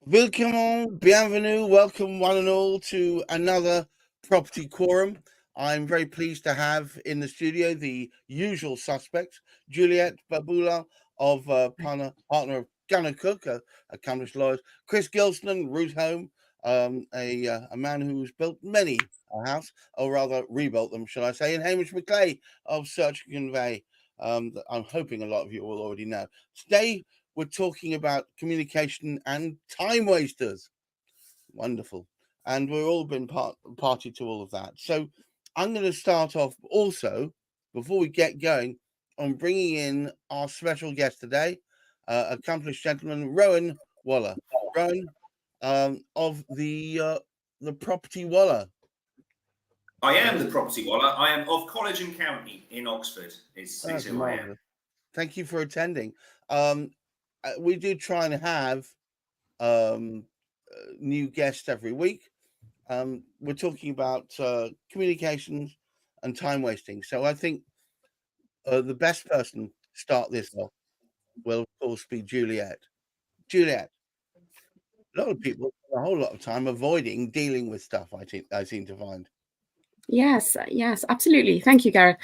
Willkommen, bienvenue, welcome one and all to another Property Quorum. I'm very pleased to have in the studio the usual suspects, Juliet, Baboolal of partner of Gunnercooke, accomplished lawyer, Chris Gilsenan, root home, a man who's built many a house, or rather rebuilt them, shall I say, and Hamish McLay of Search and Convey, that I'm hoping a lot of you will already know. Today, we're talking about communication and time wasters. Wonderful. And we've all been party to all of that. So I'm going to start off also, before we get going, on bringing in our special guest today, accomplished gentleman, Rowan Waller. Rowan, of the Property Waller. I am the Property Waller. I am of College and County in Oxford. Is who I am. Thank you for attending. We do try and have new guests every week. We're talking about communications and time wasting. So I think the best person to start this off will, of course, be Juliet. Juliet, a lot of people spend a whole lot of time avoiding dealing with stuff, I seem to find. Yes, absolutely. Thank you, Gareth.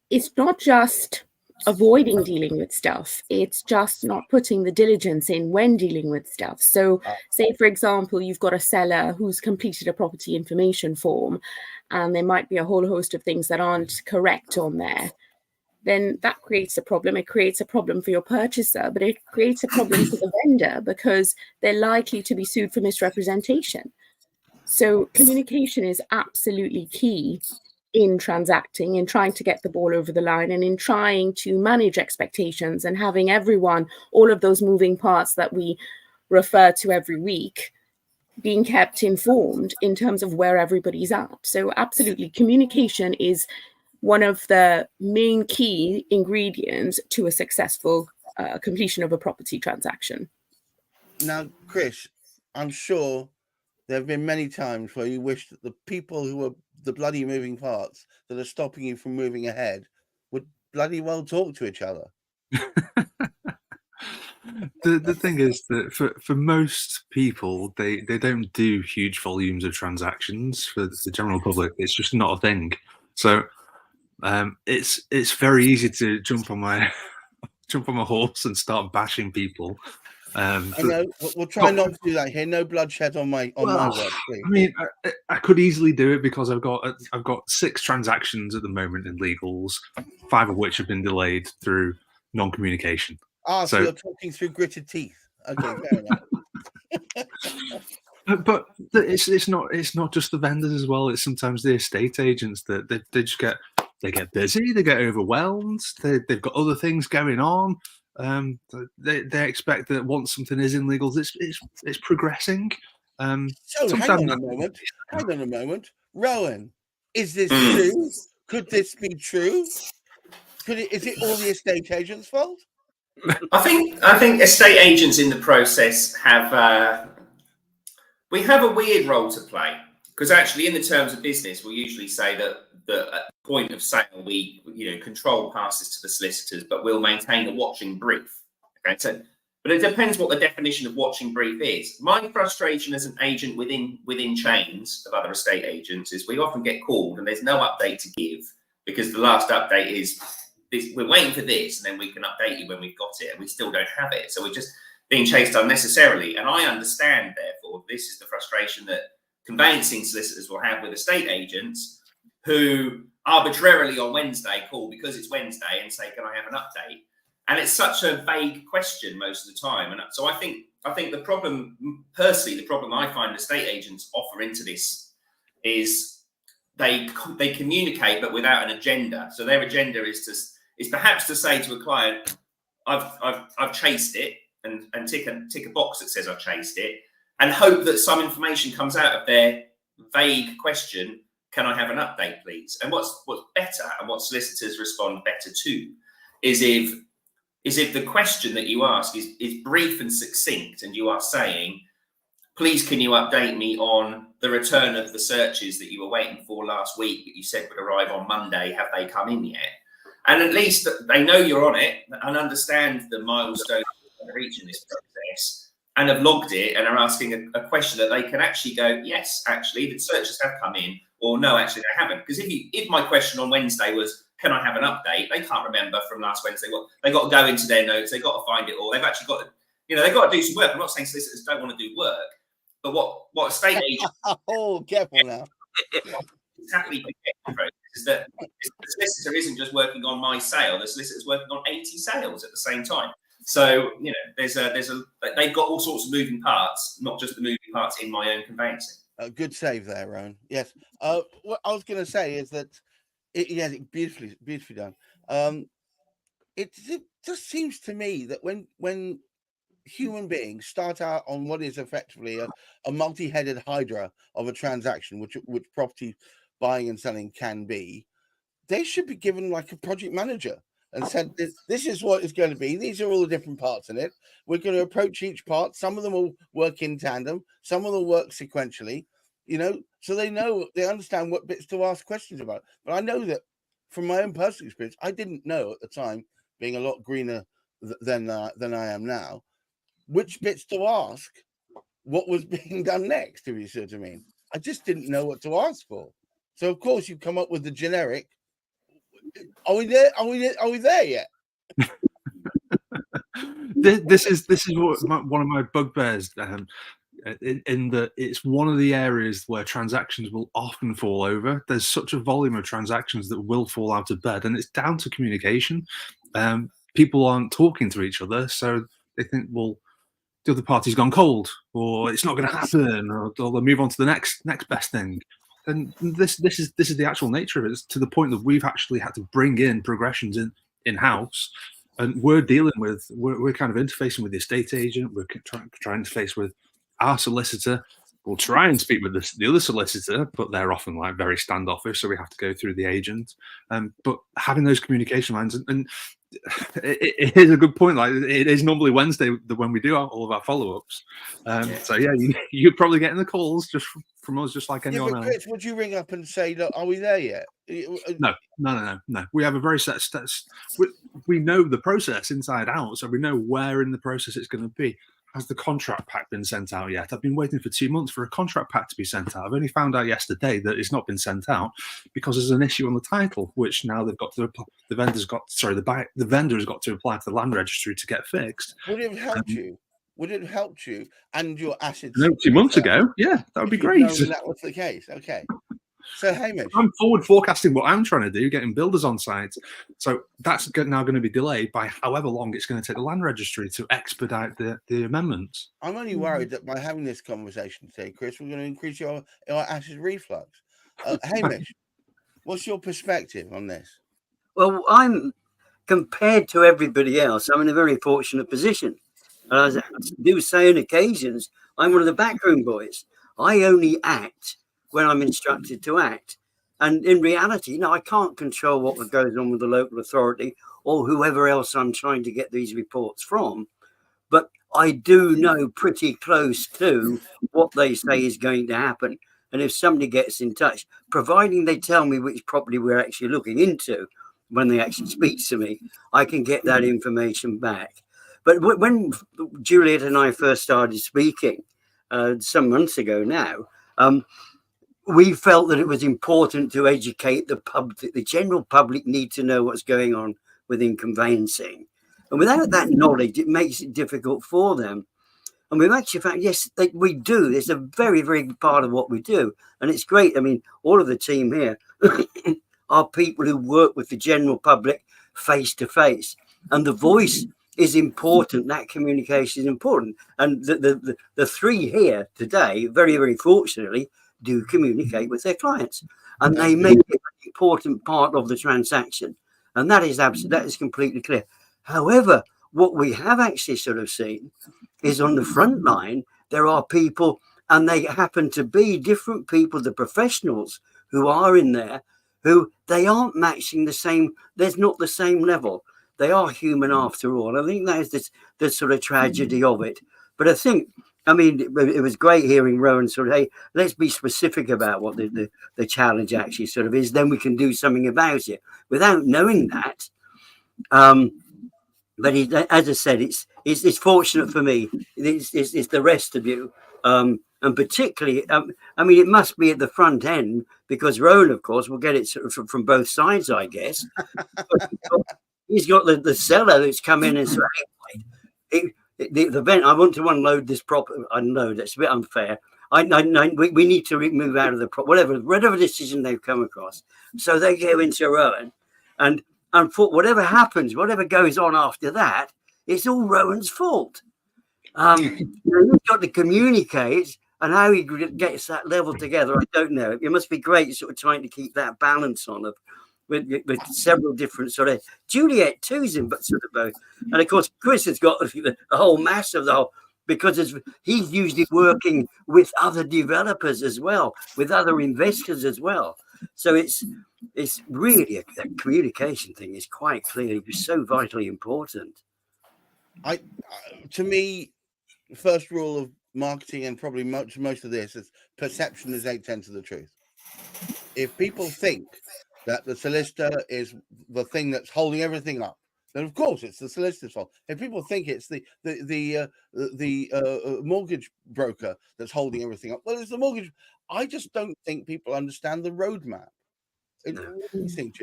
It's not just avoiding dealing with stuff, it's just not putting the diligence in when dealing with stuff. So say, for example, you've got a seller who's completed a property information form and there might be a whole host of things that aren't correct on there. Then that creates a problem. It creates a problem for your purchaser, but it creates a problem for the vendor because they're likely to be sued for misrepresentation. So communication is absolutely key in transacting, in trying to get the ball over the line, and in trying to manage expectations and having everyone, all of those moving parts that we refer to every week, being kept informed in terms of where everybody's at. So absolutely, communication is one of the main key ingredients to a successful completion of a property transaction. Now, Chris, I'm sure there have been many times where you wish that the people who are the bloody moving parts that are stopping you from moving ahead would bloody well talk to each other. The thing is that for most people, they don't do huge volumes of transactions. For the general public, it's just not a thing. So it's very easy to jump on my horse and start bashing people. I know. We'll try not to do that here. No bloodshed on my watch, please. I mean, I could easily do it because I've got 6 transactions at the moment in legals, 5 of which have been delayed through non-communication. So you're talking through gritted teeth. Okay, fair enough. But it's not just the vendors as well. It's sometimes the estate agents that they just get busy, they get overwhelmed, they've got other things going on. They expect that once something is in legals, it's progressing. So hang on a moment. Rowan, is this true? Could this be true? Is it all the estate agents' fault? I think estate agents in the process have we have a weird role to play, because actually in the terms of business we usually say that at the point of sale control passes to the solicitors, but we'll maintain a watching brief. Okay, so but it depends what the definition of watching brief is. My frustration as an agent within chains of other estate agents is we often get called and there's no update to give, because the last update is this, we're waiting for this, and then we can update you when we've got it, and we still don't have it. So we're just being chased unnecessarily. And I understand, therefore, this is the frustration that conveyancing solicitors will have with estate agents who arbitrarily on Wednesday call because it's Wednesday and say, can I have an update? And it's such a vague question most of the time. And so I think the problem, personally, the problem I find estate agents offer into this is they communicate, but without an agenda. So their agenda is perhaps to say to a client, I've chased it, and tick a box that says I've chased it, and hope that some information comes out of their vague question, can I have an update, please? And what's better, and what solicitors respond better to, is if the question that you ask is brief and succinct, and you are saying, please can you update me on the return of the searches that you were waiting for last week that you said would arrive on Monday, have they come in yet? And at least they know you're on it and understand the milestones that are reaching this process, and have logged it and are asking a question that they can actually go, yes, actually, the searches have come in, or no, actually, they haven't. Because if my question on Wednesday was, can I have an update? They can't remember from last Wednesday. Well, they've got to go into their notes. They've got to find it all. They've actually got to, they've got to do some work. I'm not saying solicitors don't want to do work, but what estate agents... Oh, careful now. Happily forget the process is that the solicitor isn't just working on my sale. The solicitor's working on 80 sales at the same time. So they've got all sorts of moving parts, not just the moving parts in my own conveyancing. Good save there, Rowan. Yes. What I was going to say is that beautifully done. It just seems to me that when human beings start out on what is effectively a multi-headed hydra of a transaction, which property buying and selling can be, they should be given like a project manager and said, this is what it's going to be. These are all the different parts in it. We're going to approach each part. Some of them will work in tandem. Some of them will work sequentially, so they understand what bits to ask questions about. But I know that from my own personal experience, I didn't know at the time, being a lot greener than I am now, which bits to ask, what was being done next, if you see what I mean. I just didn't know what to ask for. So of course you come up with the generic. Are we there? Are we there yet? This is one of my bugbears. In that it's one of the areas where transactions will often fall over. There's such a volume of transactions that will fall out of bed, and it's down to communication. People aren't talking to each other, so they think, well, the other party's gone cold, or it's not going to happen, or they'll move on to the next best thing. And this is the actual nature of it. It's to the point that we've actually had to bring in progressions in house, and we're kind of interfacing with the estate agent. We're trying to interface with our solicitor. We'll try and speak with the other solicitor, but they're often like very standoffish, so we have to go through the agent. But having those communication lines, and it is a good point. Like, it is normally Wednesday when we do all of our follow-ups. So yeah, you're probably getting the calls just from us, just like anyone else. Chris, would you ring up and say, look, are we there yet? No. We have a very set steps. We know the process inside out, so we know where in the process it's going to be. Has the contract pack been sent out yet? I've been waiting for 2 months for a contract pack to be sent out. I've only found out yesterday that it's not been sent out because there's an issue on the title, which now they've got to apply. The vendor has got to apply to the land registry to get fixed. Would it have helped you? Would it have helped you and your assets? No, 2 months ago, yeah, that would be great. That was the case. Okay. So, Hamish, I'm forward forecasting what I'm trying to do, getting builders on site. So that's now going to be delayed by however long it's going to take the land registry to expedite the amendments. I'm only worried that by having this conversation today, Chris, we're going to increase your acid reflux. Hamish, what's your perspective on this? Well, compared to everybody else, I'm in a very fortunate position. As I do say on occasions, I'm one of the backroom boys. I only act when I'm instructed to act. And in reality, I can't control what goes on with the local authority or whoever else I'm trying to get these reports from. But I do know pretty close to what they say is going to happen. And if somebody gets in touch, providing they tell me which property we're actually looking into when they actually speak to me, I can get that information back. But when Juliet and I first started speaking some months ago now, we felt that it was important to educate the public. The general public need to know what's going on within conveyancing. And without that knowledge, it makes it difficult for them. And we've actually found, yes, we do. It's a very, very big part of what we do. And it's great. I mean, all of the team here are people who work with the general public face to face. And the voice is important. That communication is important. And the three here today, very, very fortunately, do communicate with their clients, and they make it an important part of the transaction, and that is completely clear. However, what we have actually sort of seen is on the front line there are people, and they happen to be different people, the professionals who are in there, who they aren't matching the same. There's not the same level. They are human after all. I think that is the sort of tragedy of it. But I think, I mean, it was great hearing Rowan sort of, hey, let's be specific about what the challenge actually sort of is. Then we can do something about it. Without knowing that, But as I said, it's fortunate for me. It's the rest of you, and particularly, I mean, it must be at the front end because Rowan, of course, will get it sort of from both sides, I guess. He's got the seller that's come in and said, the vent. I want to unload this prop. I know that's a bit unfair. We need to move out of the whatever decision they've come across. So they go into Rowan, and for whatever happens, whatever goes on after that, it's all Rowan's fault. You've got to communicate, and how he gets that level together, I don't know. It must be great, sort of trying to keep that balance on with several different sort of Juliet too's in, but sort of both, and of course Chris has got the whole mass of the whole. Because he's usually working with other developers as well, with other investors as well. So it's really that communication thing is quite clearly so vitally important. To me, the first rule of marketing and probably most of this is perception is 8/10 of the truth. If people think that the solicitor is the thing that's holding everything up, then of course it's the solicitor's fault. If people think it's the mortgage broker that's holding everything up, well, it's the mortgage. I just don't think people understand the roadmap.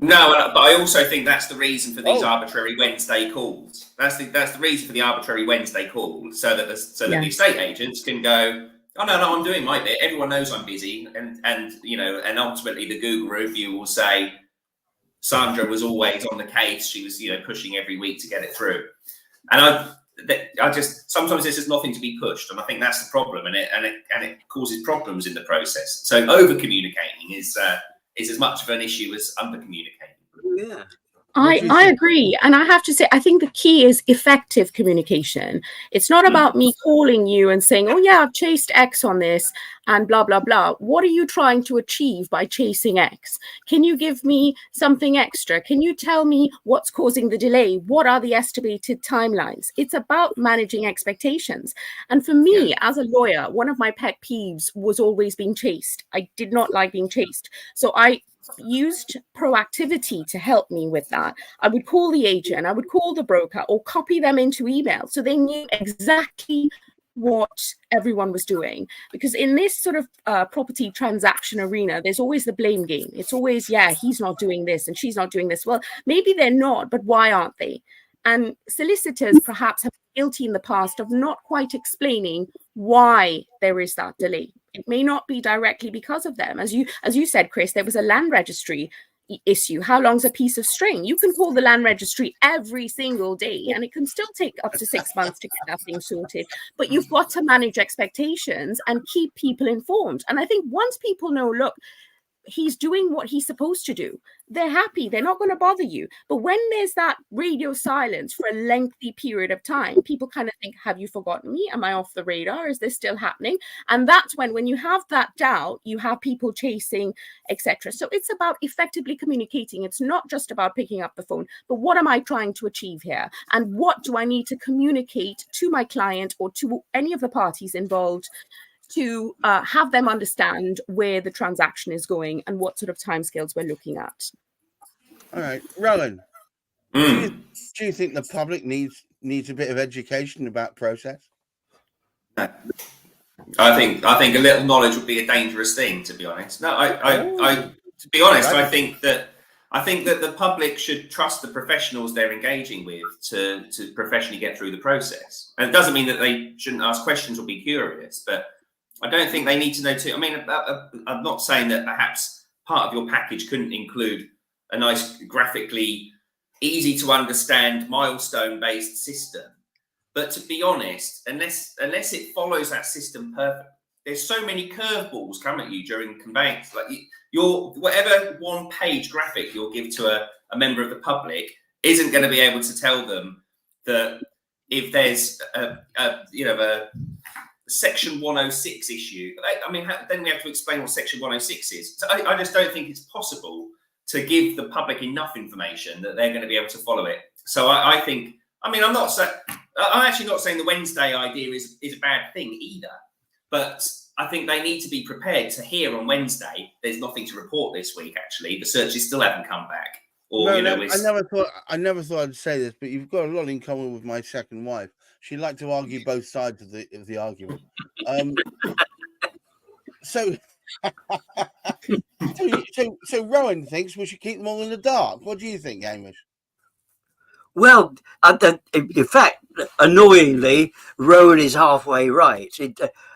No, but I also think that's the reason for these arbitrary Wednesday calls. That's the reason for the arbitrary Wednesday call, so that the estate agents can go, oh no, I'm doing my bit. Everyone knows I'm busy, and you know, and ultimately the Google review will say Sandra was always on the case. She was, pushing every week to get it through. And I just sometimes there's just nothing to be pushed, and I think that's the problem, and it causes problems in the process. So over communicating is as much of an issue as under communicating. Yeah. I agree. And I have to say, I think the key is effective communication. It's not about me calling you and saying, oh, yeah, I've chased X on this and blah, blah, blah. What are you trying to achieve by chasing X? Can you give me something extra? Can you tell me what's causing the delay? What are the estimated timelines? It's about managing expectations. And for me, as a lawyer, one of my pet peeves was always being chased. I did not like being chased. So I used proactivity to help me with that. I would call the agent, I would call the broker, or copy them into email so they knew exactly what everyone was doing. Because in this sort of property transaction arena, there's always the blame game. It's always, he's not doing this and she's not doing this. Well, maybe they're not, but why aren't they? And solicitors perhaps have been guilty in the past of not quite explaining why there is that delay. It may not be directly because of them. As you said, Chris, there was a land registry issue. How long's a piece of string? You can call the land registry every single day and it can still take up to 6 months to get that thing sorted. But you've got to manage expectations and keep people informed. And I think once people know, look, he's doing what he's supposed to do, they're happy, they're not going to bother you. But when there's that radio silence for a lengthy period of time, people kind of think, have you forgotten me? Am I off the radar? Is this still happening? And that's when you have that doubt, you have people chasing, etc. So it's about effectively communicating. It's not just about picking up the phone, but what am I trying to achieve here? And what do I need to communicate to my client or to any of the parties involved to have them understand where the transaction is going and what sort of timescales we're looking at. All right, Rowan, do you think the public needs a bit of education about process? I think a little knowledge would be a dangerous thing, to be honest. No, to be honest, I think that the public should trust the professionals they're engaging with to professionally get through the process. And it doesn't mean that they shouldn't ask questions or be curious, but I don't think they need to know too. I mean, I'm not saying that perhaps part of your package couldn't include a nice, graphically easy to understand, milestone-based system. But to be honest, unless it follows that system perfectly, there's so many curveballs come at you during conveyance. Like whatever one-page graphic you'll give to a member of the public isn't going to be able to tell them that if there's a Section 106 issue. I mean, then we have to explain what Section 106 is. So I just don't think it's possible to give the public enough information that they're going to be able to follow it. So I think, I'm actually not saying the Wednesday idea is a bad thing either, but I think they need to be prepared to hear on Wednesday, there's nothing to report this week, actually. The searches still haven't come back. or No, you know, no, I never thought I'd say this, but you've got a lot in common with my second wife. She liked to argue both sides of the argument. So, so Rowan thinks we should keep them all in the dark. What do you think, Hamish? Well, in fact, annoyingly, Rowan is halfway right.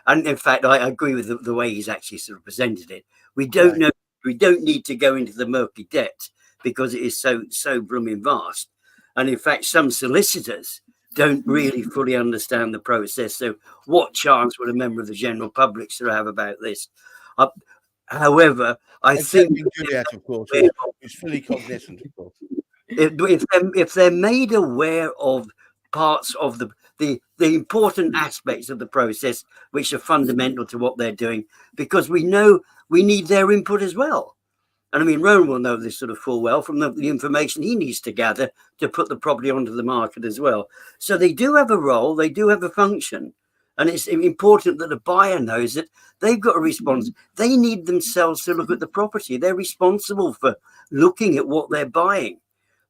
And in fact, I agree with the way he's actually sort of presented it. We don't know. We don't need to go into the murky depths because it is so blooming vast. And in fact, some solicitors don't really fully understand the process. So, what chance would a member of the general public sort of have about this? However, I think Juliet, of course, is fully cognizant, of course. If they're made aware of parts of the important aspects of the process which are fundamental to what they're doing, because we know we need their input as well. And I mean, Rowan will know this sort of full well from the information he needs to gather to put the property onto the market as well. So they do have a role, they do have a function. And it's important that the buyer knows that they've got a response. They need themselves to look at the property. They're responsible for looking at what they're buying.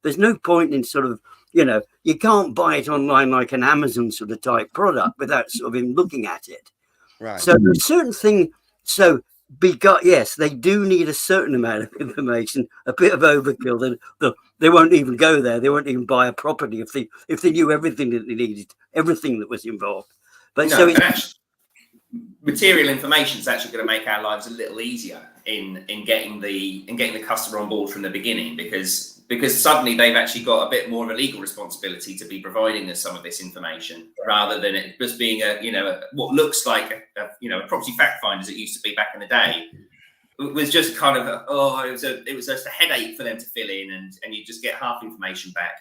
There's no point in sort of, you can't buy it online like an Amazon sort of type product without sort of him looking at it. Right. So there's a certain thing. So yes, they do need a certain amount of information, a bit of overkill. They won't even go there. They won't even buy a property if they knew everything that they needed, everything that was involved. But no, so actually, material information is actually going to make our lives a little easier in getting the customer on board from the beginning, because suddenly they've actually got a bit more of a legal responsibility to be providing us some of this information, rather than it just being what looks like a property fact find as it used to be back in the day. It was just kind of it was just a headache for them to fill in, and you just get half information back.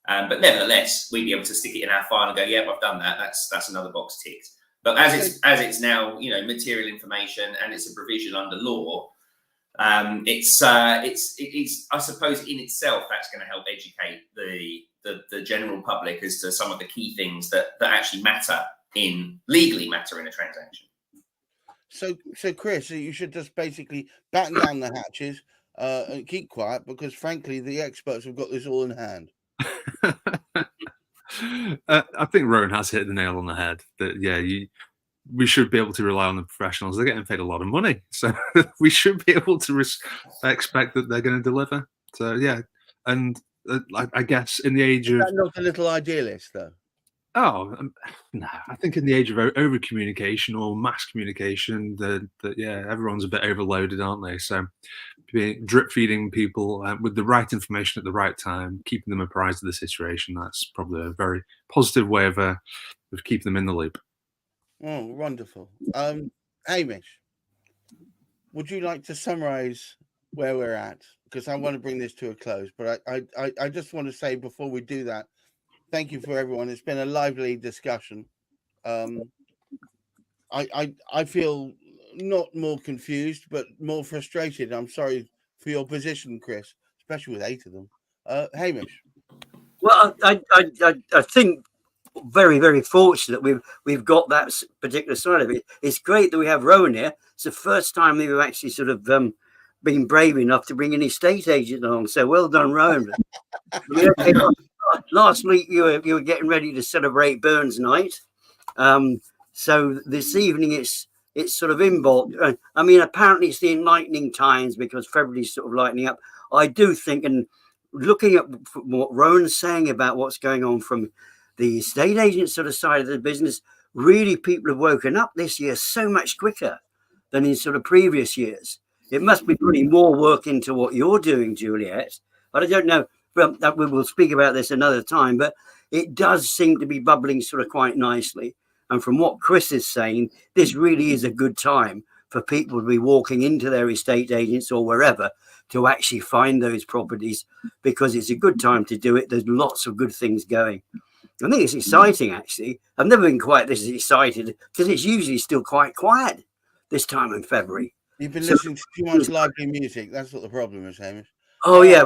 But nevertheless, we'd be able to stick it in our file and go, yeah, I've done that. That's another box ticked. But as it's now, material information, and it's a provision under law, it's I suppose in itself that's going to help educate the general public as to some of the key things that actually legally matter in a transaction. So Chris, you should just basically batten down the hatches and keep quiet, because frankly, the experts have got this all in hand. I think Rowan has hit the nail on the head. That we should be able to rely on the professionals. They're getting paid a lot of money, so we should be able to expect that they're going to deliver. So and I guess in the age of not a little idealist though. Oh no! I think in the age of over communication or mass communication, that everyone's a bit overloaded, aren't they? So, drip feeding people with the right information at the right time, keeping them apprised of the situation—that's probably a very positive way of keeping them in the loop. Oh, wonderful! Hamish, would you like to summarise where we're at? Because I want to bring this to a close, but I just want to say before we do that, thank you for everyone. It's been a lively discussion. I feel not more confused, but more frustrated. I'm sorry for your position, Chris, especially with 8 of them. Hamish. Well, I think very, very fortunate we've got that particular side of it. It's great that we have Rowan here. It's the first time we've actually sort of been brave enough to bring an estate agent along. So well done, Rowan. Last week you were getting ready to celebrate Burns Night, so this evening it's sort of involved. I mean, apparently it's the enlightening times because February's sort of lightening up. I do think, and looking at what Rowan's saying about what's going on from the estate agent sort of side of the business, really people have woken up this year so much quicker than in sort of previous years. It must be putting more work into what you're doing, Juliet. But I don't know. Well, we will speak about this another time, but it does seem to be bubbling sort of quite nicely. And from what Chris is saying, this really is a good time for people to be walking into their estate agents or wherever to actually find those properties, because it's a good time to do it. There's lots of good things going. I think it's exciting, actually. I've never been quite this excited because it's usually still quite quiet this time in February. You've been listening to too much lively music. That's what the problem is, Hamish. Oh, yeah.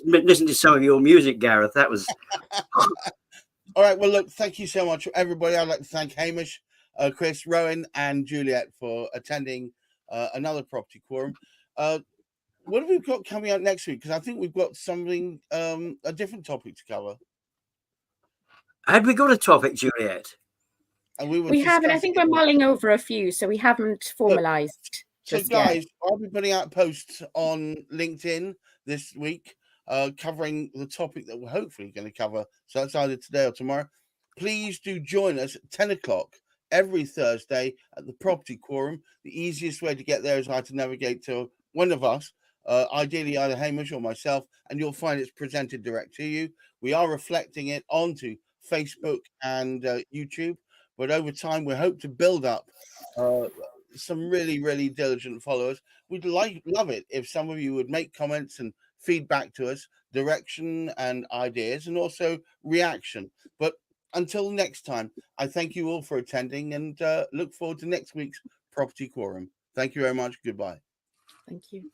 Listen to some of your music, Gareth. That was... All right. Well, look, thank you so much, everybody. I'd like to thank Hamish, Chris, Rowan, and Juliet for attending another property quorum. what have we got coming out next week? Because I think we've got something, a different topic to cover. Had we got a topic, Juliet? And we We haven't. I think we're mulling over a few, so we haven't formalised. So, guys, I'll be putting out posts on LinkedIn this week, covering the topic that we're hopefully going to cover. So that's either today or tomorrow. Please do join us at 10 o'clock every Thursday at the Property Quorum. The easiest way to get there is to navigate to one of us, ideally either Hamish or myself, and you'll find it's presented direct to you. We are reflecting it onto Facebook and YouTube, but over time we hope to build up some really, really diligent followers. We'd love it if some of you would make comments and feedback to us, direction and ideas, and also reaction. But until next time, I thank you all for attending and look forward to next week's Property Quorum. Thank you very much. Goodbye. Thank you.